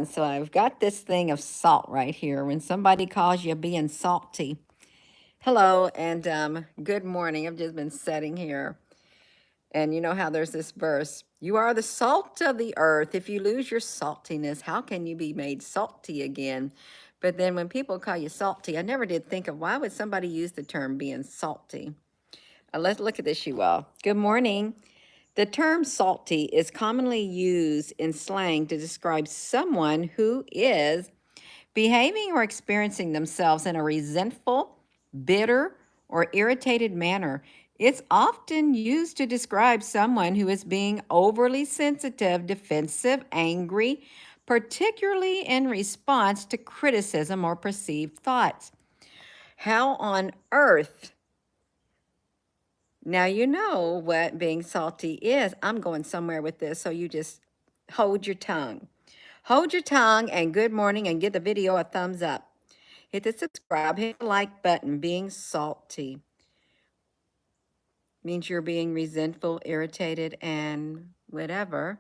on. So I've got this thing of salt right here. When somebody calls you being salty. Hello and good morning. I've just been sitting here. And you know how there's this verse, you are the salt of the earth. If you lose your saltiness, how can you be made salty again? But then when people call you salty, I never did think of why would somebody use the term being salty? Let's look at this, you all. Good morning. The term salty is commonly used in slang to describe someone who is behaving or experiencing themselves in a resentful, bitter, or irritated manner. It's often used to describe someone who is being overly sensitive, defensive, angry, particularly in response to criticism or perceived thoughts. How on earth? Now you know what being salty is. I'm going somewhere with this, so you just hold your tongue. Hold your tongue and good morning and give the video a thumbs up. Hit the subscribe, hit the like button. Being salty means you're being resentful, irritated, and whatever.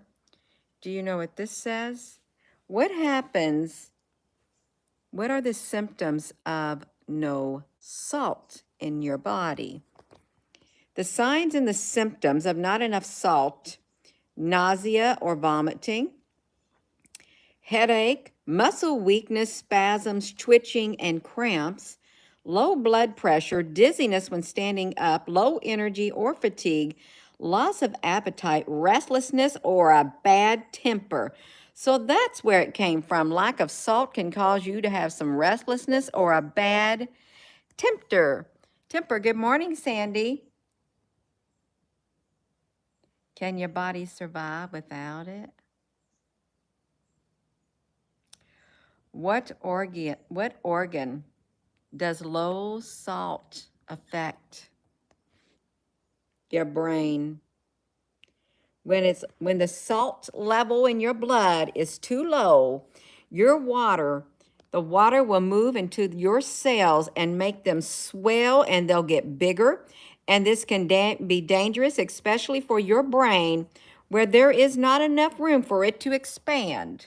Do you know what this says? What happens? What are the symptoms of no salt in your body? The signs and the symptoms of not enough salt: nausea or vomiting, headache, muscle weakness, spasms, twitching, and cramps, low blood pressure, dizziness when standing up, low energy or fatigue, loss of appetite, restlessness, or a bad temper. So that's where it came from. Lack of salt can cause you to have some restlessness or a bad temper. Good morning, Sandy. Can your body survive without it? What organ does low salt affect? Your brain. When the salt level in your blood is too low, the water will move into your cells and make them swell, and they'll get bigger. And this can be dangerous, especially for your brain, where there is not enough room for it to expand.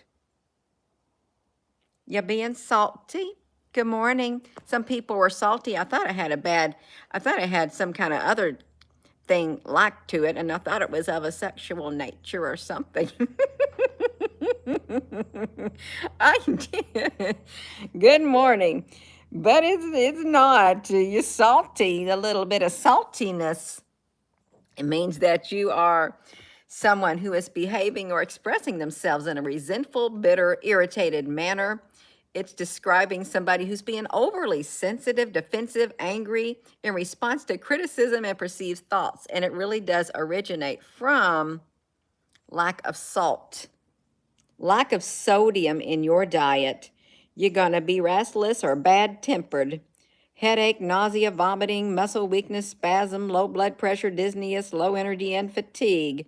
You being salty? Good morning. Some people were salty. I thought I had some kind of other thing like to it, and I thought it was of a sexual nature or something. I did. Good morning. But it's not. You're salty, a little bit of saltiness. It means that you are someone who is behaving or expressing themselves in a resentful, bitter, irritated manner. It's describing somebody who's being overly sensitive, defensive, angry in response to criticism and perceived thoughts. And it really does originate from lack of salt, lack of sodium in your diet. You're going to be restless or bad-tempered. Headache, nausea, vomiting, muscle weakness, spasm, low blood pressure, dizziness, low energy, and fatigue.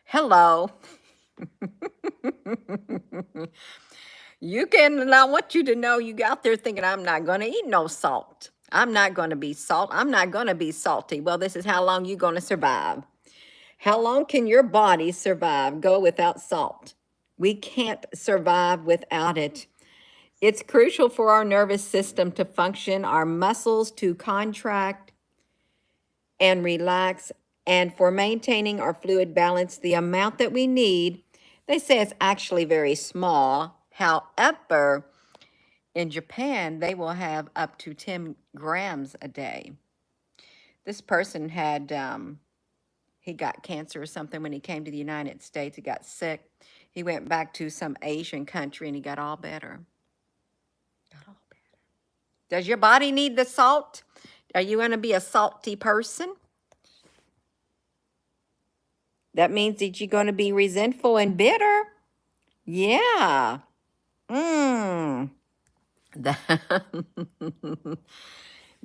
Hello. I want you to know you out there thinking, I'm not going to eat no salt. I'm not going to be I'm not going to be salty. Well, this is how long you're going to survive. How long can your body survive, go without salt? We can't survive without it. It's crucial for our nervous system to function, our muscles to contract and relax, and for maintaining our fluid balance. The amount that we need, they say it's actually very small. However, in Japan, they will have up to 10 grams a day. This person had, he got cancer or something when he came to the United States. He got sick. He went back to some Asian country and he got all better. Does your body need the salt? Are you going to be a salty person? That means that you're going to be resentful and bitter. Yeah.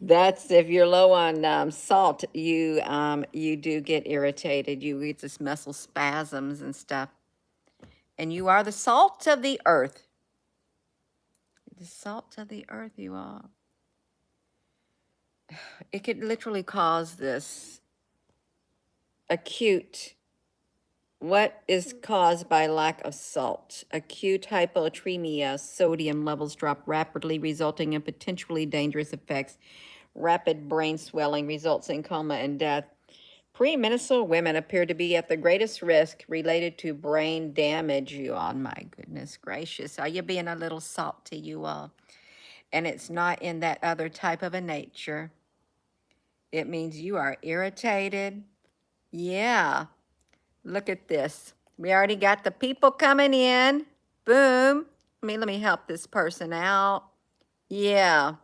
That's if you're low on salt, you do get irritated. You get this muscle spasms and stuff. And you are the salt of the earth. The salt of the earth you are. It could literally cause this acute What is caused by lack of salt? Acute hyponatremia. Sodium levels drop rapidly, resulting in potentially dangerous effects. Rapid brain swelling results in coma and death. Premenstrual women appear to be at the greatest risk related to brain damage. You all, my goodness gracious. Are you being a little salty, you all? And it's not in that other type of a nature. It means you are irritated. Yeah. Look at this. We already got the people coming in. Boom. Let me help this person out. Yeah.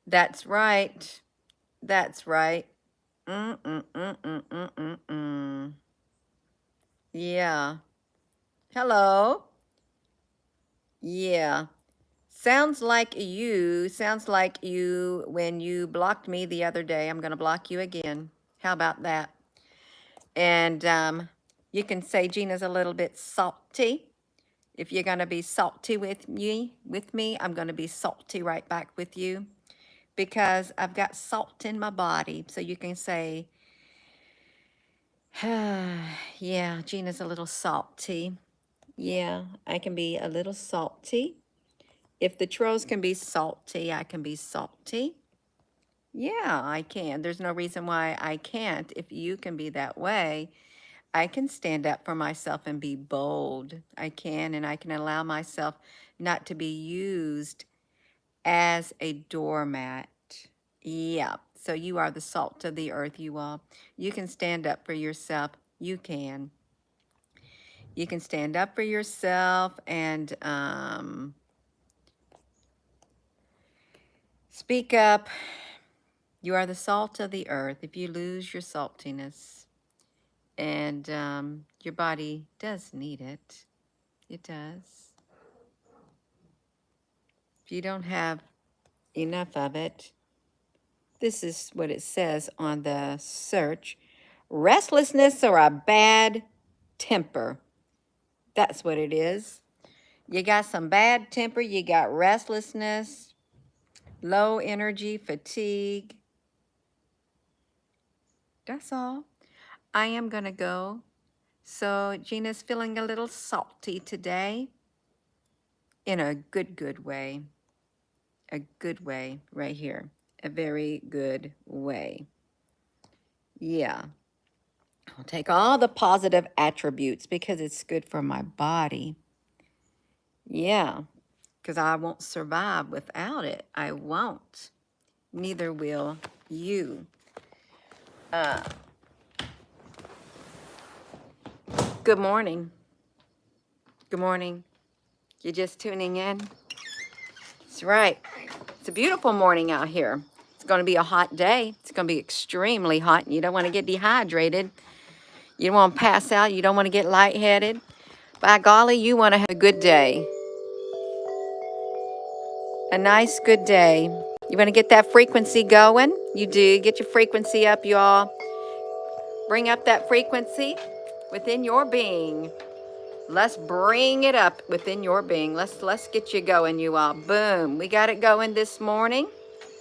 That's right. That's right. Mm. Yeah. Hello. Yeah. Sounds like you when you blocked me the other day. I'm going to block you again. How about that? And you can say Gina's a little bit salty. If you're going to be salty with me, I'm going to be salty right back with you because I've got salt in my body. So you can say, yeah, Gina's a little salty. Yeah, I can be a little salty. If the trolls can be salty, I can be salty. Yeah, I can. There's no reason why I can't. If you can be that way, I can stand up for myself and be bold. I can, and I can allow myself not to be used as a doormat. Yeah, so you are the salt of the earth, you all. You can stand up for yourself. You can. You can stand up for yourself and speak up. You are the salt of the earth. If you lose your saltiness, and your body does need it, it does. If you don't have enough of it, this is what it says on the search. Restlessness or a bad temper. That's what it is. You got some bad temper, you got restlessness, low energy, fatigue. That's all. I am going to go. So Gina's feeling a little salty today in a good way. A good way right here. A very good way. Yeah. I'll take all the positive attributes because it's good for my body. Yeah. Because I won't survive without it. I won't. Neither will you. Good morning. Good morning. You're just tuning in? That's right. It's a beautiful morning out here. It's going to be a hot day. It's going to be extremely hot, and you don't want to get dehydrated. You don't want to pass out. You don't want to get lightheaded. By golly, you want to have a good day. A nice, good day. You want to get that frequency going? You do. Get your frequency up, y'all. Bring up that frequency within your being. Let's bring it up within your being. Let's get you going, you all. Boom. We got it going this morning.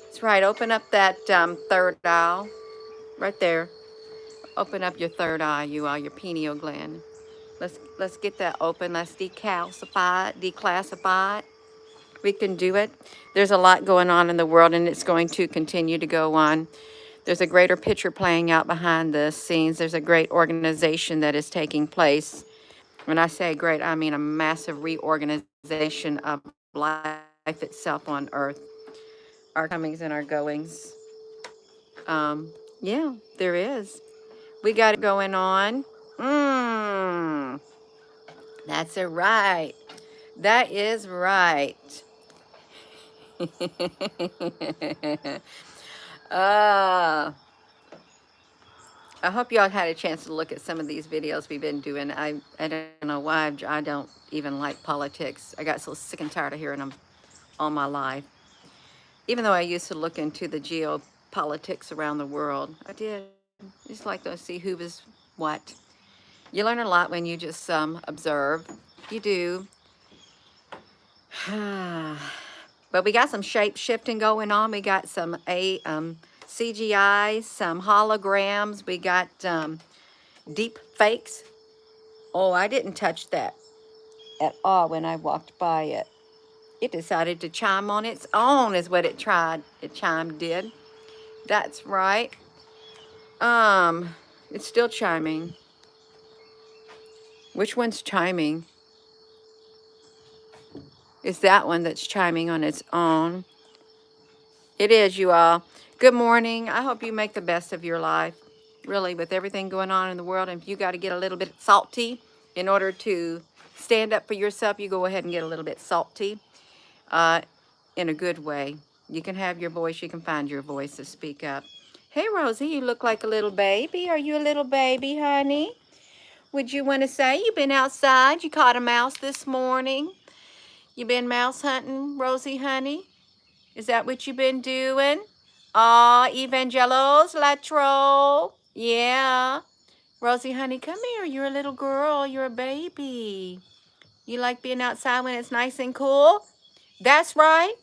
That's right. Open up that third eye. Right there. Open up your third eye, you all, your pineal gland. Let's get that open. Let's declassify it. We can do it. There's a lot going on in the world, and it's going to continue to go on. There's a greater picture playing out behind the scenes. There's a great organization that is taking place. When I say great, I mean a massive reorganization of life itself on Earth, our comings and our goings. Yeah, there is. We got it going on. That's it, right. That is right. uh, I hope y'all had a chance to look at some of these videos we've been doing. I don't know why I don't even like politics. I got so sick and tired of hearing them all my life. Even though I used to look into the geopolitics around the world, I did. Just like to see who was what. You learn a lot when you just observe. You do. But we got some shape shifting going on. We got some CGI, some holograms. We got Deep fakes. Oh, I didn't touch that at all when I walked by it. It decided to chime on its own is what it tried. It chimed did. That's right. Um, it's still chiming. Which one's chiming? It's that one that's chiming on its own. It is, you all. Good morning. I hope you make the best of your life. Really, with everything going on in the world, and if you got to get a little bit salty in order to stand up for yourself, you go ahead and get a little bit salty uh, in a good way. You can have your voice. You can find your voice to speak up. Hey, Rosie, you look like a little baby. Are you a little baby, honey? Would you want to say you've been outside? You caught a mouse this morning? You been mouse hunting, Rosie, honey? Is that what you've been doing? Aw, Evangelos, Latro. Yeah. Rosie, honey, come here. You're a little girl. You're a baby. You like being outside when it's nice and cool? That's right.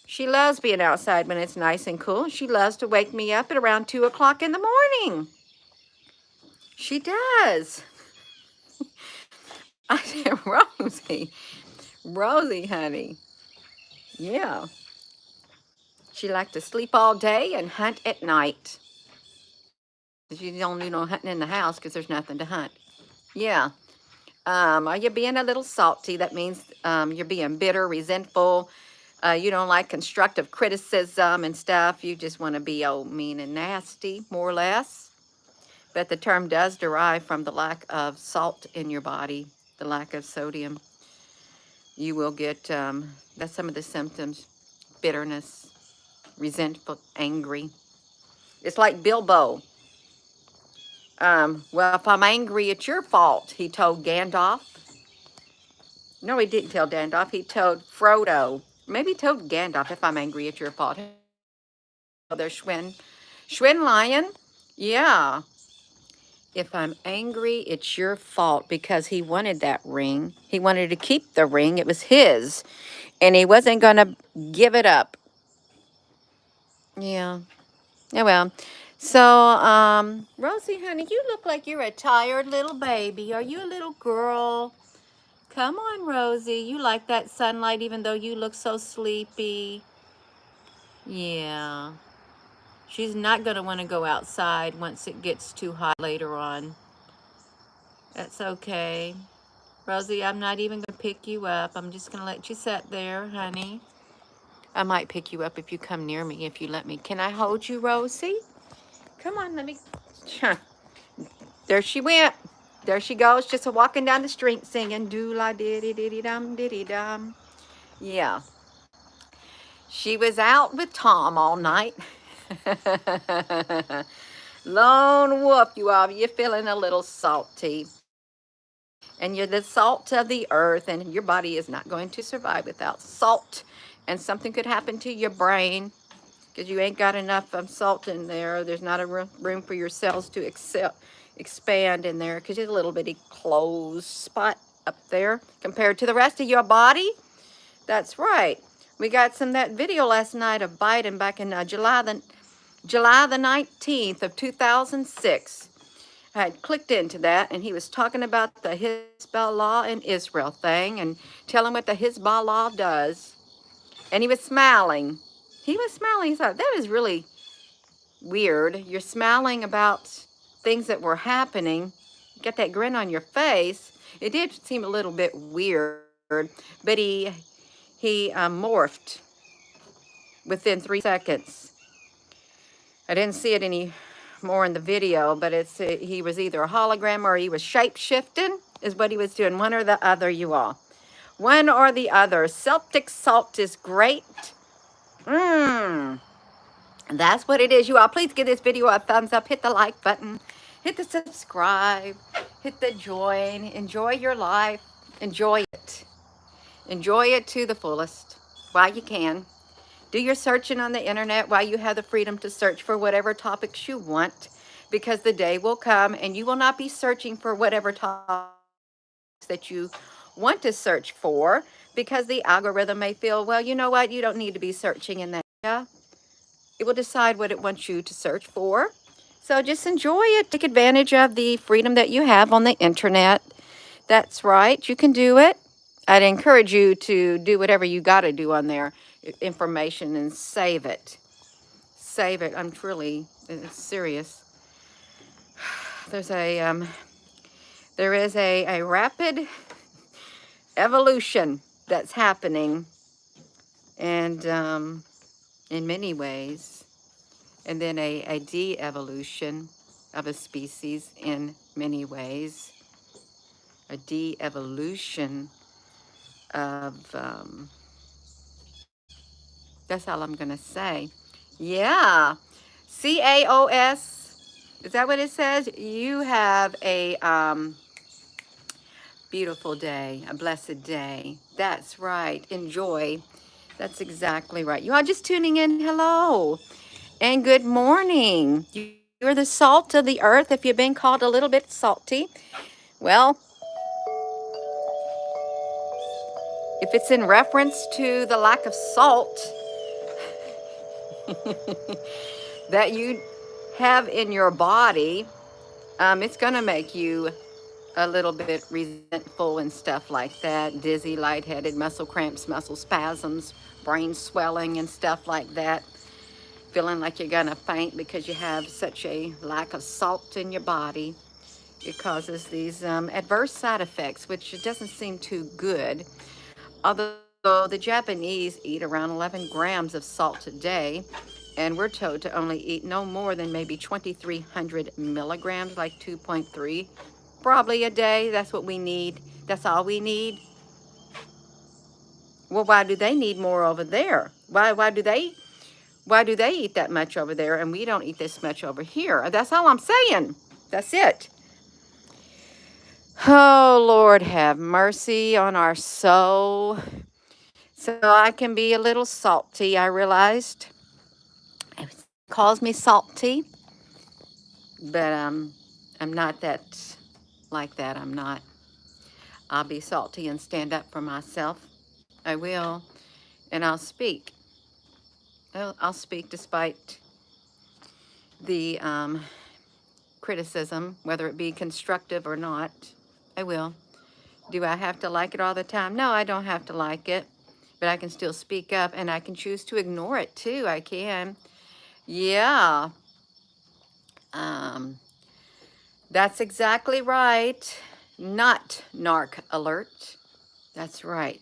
She loves being outside when it's nice and cool. She loves to wake me up at around 2 o'clock in the morning. She does. I said, Rosie. Rosie, honey. Yeah. She likes to sleep all day and hunt at night. You don't do no hunting in the house because there's nothing to hunt. Yeah. Are you being a little salty? That means you're being bitter, resentful. You don't like constructive criticism and stuff. You just want to be old, mean, and nasty, more or less. But the term does derive from the lack of salt in your body, the lack of sodium. You will get, that's some of the symptoms, bitterness, resentful, angry. It's like Bilbo. Well, if I'm angry, it's your fault, he told Gandalf. No, he didn't tell Gandalf. He told Frodo. Maybe he told Gandalf, if I'm angry, it's your fault. Oh, there's Schwinn. Schwinn Lion? Yeah. If I'm angry, it's your fault because he wanted that ring. He wanted to keep the ring. It was his. And he wasn't going to give it up. Yeah. Yeah, well. So, Rosie, honey, you look like you're a tired little baby. Are you a little girl? Come on, Rosie. You like that sunlight even though you look so sleepy. Yeah. She's not going to want to go outside once it gets too hot later on. That's okay. Rosie, I'm not even going to pick you up. I'm just going to let you sit there, honey. I might pick you up if you come near me, if you let me. Can I hold you, Rosie? Come on, let me. There she went. There she goes, just a walking down the street singing doo-la diddy-diddy-dum, diddy-dum. Yeah. She was out with Tom all night. Lone wolf, you are. You're feeling a little salty. And you're the salt of the earth, and your body is not going to survive without salt. And something could happen to your brain because you ain't got enough salt in there. There's not a room for your cells to expand in there because it's a little bitty closed spot up there compared to the rest of your body. That's right. We got that video last night of Biden back in July the 19th of 2006. I had clicked into that, and he was talking about the Hezbollah and Israel thing and telling what the Hezbollah does. And he was smiling. He was smiling. He thought, that is really weird. You're smiling about things that were happening. You got that grin on your face. It did seem a little bit weird, but he morphed within 3 seconds. I didn't see it any more in the video, but he was either a hologram or he was shape-shifting is what he was doing. One or the other, you all. One or the other. Celtic salt is great. That's what it is, you all. Please give this video a thumbs up. Hit the like button. Hit the subscribe. Hit the join. Enjoy your life. Enjoy it. Enjoy it to the fullest while you can. Do your searching on the internet while you have the freedom to search for whatever topics you want, because the day will come and you will not be searching for whatever topics that you want to search for, because the algorithm may feel, well, you know what, you don't need to be searching in that area. It will decide what it wants you to search for, So just enjoy it. Take advantage of the freedom that you have on the internet. That's right. You can do it. I'd encourage you to do whatever you got to do on there, information, and save it. Save it. I'm truly serious. There's there is a rapid evolution that's happening, and in many ways, and then a de-evolution of a species in many ways, a de-evolution of, that's all I'm going to say. Yeah. CAOS. Is that what it says? You have a beautiful day, a blessed day. That's right. Enjoy. That's exactly right. You are just tuning in. Hello and good morning. You're the salt of the earth. If you've been called a little bit salty, well, if it's in reference to the lack of salt that you have in your body, it's going to make you a little bit resentful and stuff like that, dizzy, lightheaded, muscle cramps, muscle spasms, brain swelling, and stuff like that. Feeling like you're going to faint because you have such a lack of salt in your body. It causes these adverse side effects, which doesn't seem too good. Although the Japanese eat around 11 grams of salt a day, and we're told to only eat no more than maybe 2,300 milligrams, like 2.3 probably a day. That's what we need. That's all we need. Well, why do they need more over there? Why do they eat that much over there and we don't eat this much over here? That's all I'm saying. That's it. Oh, Lord, have mercy on our soul. So I can be a little salty, I realized. It calls me salty, but I'm not that like that. I'm not. I'll be salty and stand up for myself. I will, and I'll speak. I'll speak despite the criticism, whether it be constructive or not. I will. Do I have to like it all the time? No, I don't have to like it, but I can still speak up, and I can choose to ignore it too. I can. Yeah. Um, that's exactly right. Not narc alert. That's right.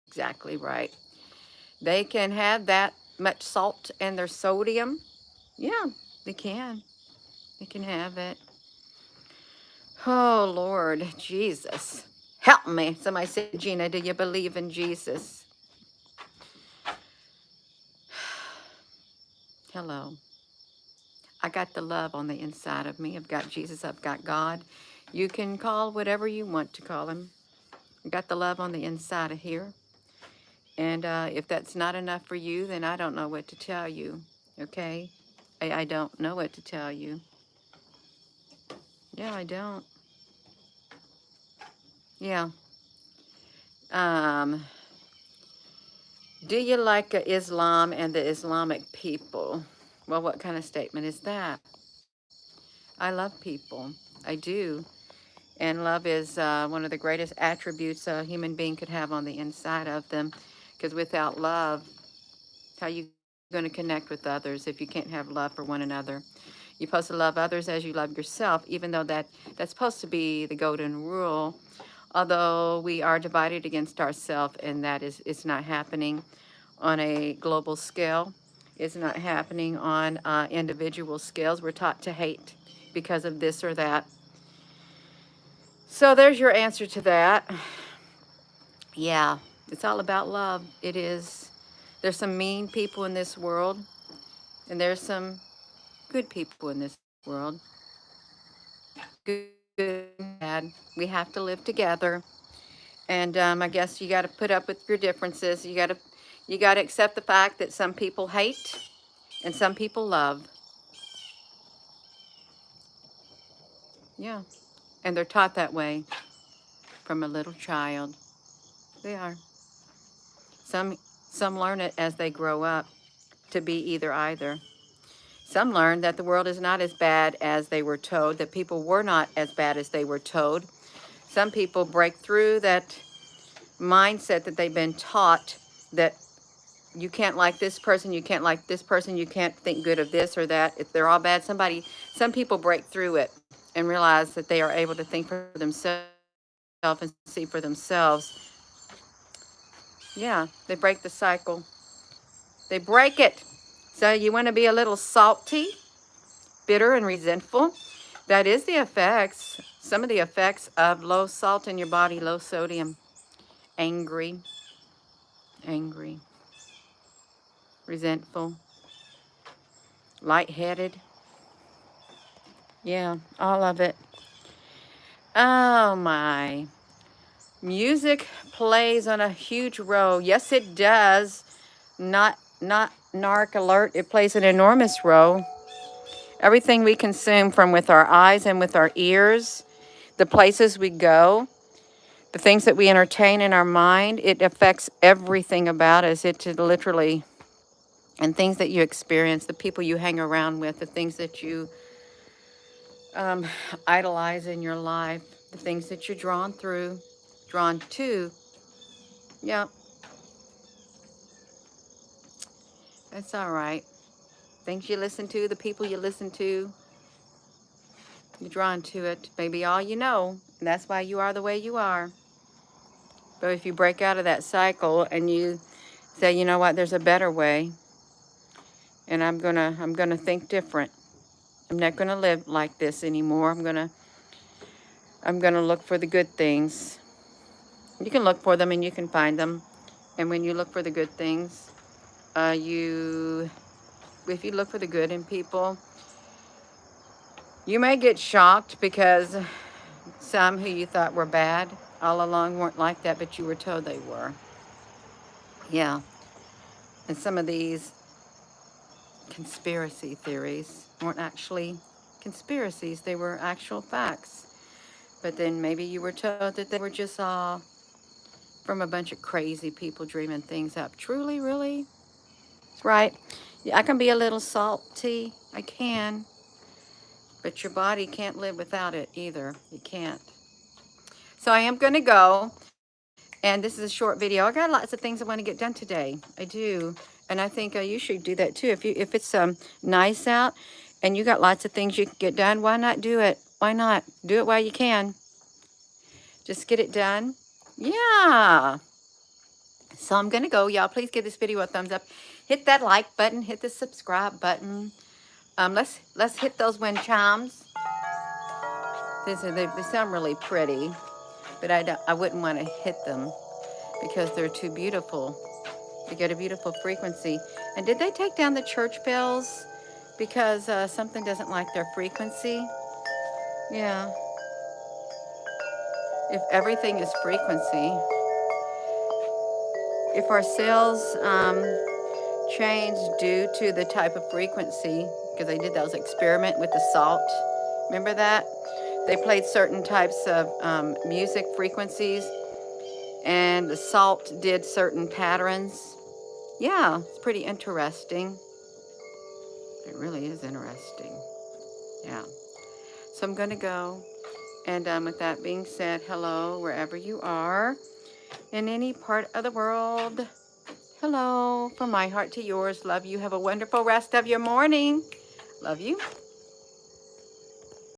Exactly right. They can have that much salt and their sodium. Yeah, they can. They can have it. Oh, Lord Jesus. Help me. Somebody said, Gina, do you believe in Jesus? Hello. I got the love on the inside of me. I've got Jesus. I've got God. You can call whatever you want to call him. I've got the love on the inside of here. And if that's not enough for you, then I don't know what to tell you. Okay? I don't know what to tell you. Yeah, I don't. Yeah. Um, do you like Islam and the Islamic people? Well, what kind of statement is that? I love people. I do. And love is one of the greatest attributes a human being could have on the inside of them. Because without love, how are you going to connect with others if you can't have love for one another? You're supposed to love others as you love yourself, even though that's supposed to be the golden rule. Although we are divided against ourselves, and that is, it's not happening on a global scale. It's not happening on individual scales. We're taught to hate because of this or that. So there's your answer to that. Yeah, it's all about love. It is. There's some mean people in this world, and there's some good people in this world. Good and bad. We have to live together. And I guess you got to put up with your differences. You got to accept the fact that some people hate and some people love. Yeah, and they're taught that way from a little child. They are. Some some learn it as they grow up to be either either. Some learned that the world is not as bad as they were told, that people were not as bad as they were told. Some people break through that mindset that they've been taught, that you can't like this person, you can't like this person, you can't think good of this or that. If they're all bad, some people break through it and realize that they are able to think for themselves and see for themselves. Yeah, they break the cycle. They break it. So you want to be a little salty, bitter, and resentful? That is the effects, some of the effects of low salt in your body, low sodium. Angry, angry, resentful, lightheaded. Yeah, all of it. Oh my. Music plays on a huge role. Yes, it does. Not narc alert. It plays an enormous role. Everything we consume from with our eyes and with our ears, the places we go, the things that we entertain in our mind, it affects everything about us. It literally, and things that you experience, the people you hang around with, the things that you idolize in your life, the things that you're drawn to. Yeah, that's all right. Things you listen to, the people you listen to, you're drawn to it. Maybe all you know, and that's why you are the way you are. But if you break out of that cycle and you say, you know what, there's a better way, and I'm gonna think different. I'm not gonna live like this anymore. I'm gonna look for the good things. You can look for them and you can find them. And when you look for the good things, if you look for the good in people, you may get shocked because some who you thought were bad all along weren't like that, but you were told they were. Yeah. And some of these conspiracy theories weren't actually conspiracies, they were actual facts. But then maybe you were told that they were just all from a bunch of crazy people dreaming things up. Truly, really? Right. Yeah, I can be a little salty. I can. But your body can't live without it either. You can't. So I am going to go. And this is a short video. I got lots of things I want to get done today. I do. And I think you should do that too. If it's nice out and you got lots of things you can get done, why not do it? Why not? Do it while you can. Just get it done. Yeah. So I'm going to go. Y'all, please give this video a thumbs up. Hit that like button. Hit the subscribe button. Let's hit those wind chimes. They sound really pretty, but I wouldn't want to hit them because they're too beautiful. They get a beautiful frequency. And did they take down the church bells because something doesn't like their frequency? Yeah. If everything is frequency, if our cells change due to the type of frequency, because they did those experiment with the salt, remember that? They played certain types of music frequencies, and the salt did certain patterns. Yeah, it's pretty interesting. It really is interesting. Yeah. So I'm going to go. And with that being said, hello, wherever you are, in any part of the world. Hello, from my heart to yours. Love you. Have a wonderful rest of your morning. Love you.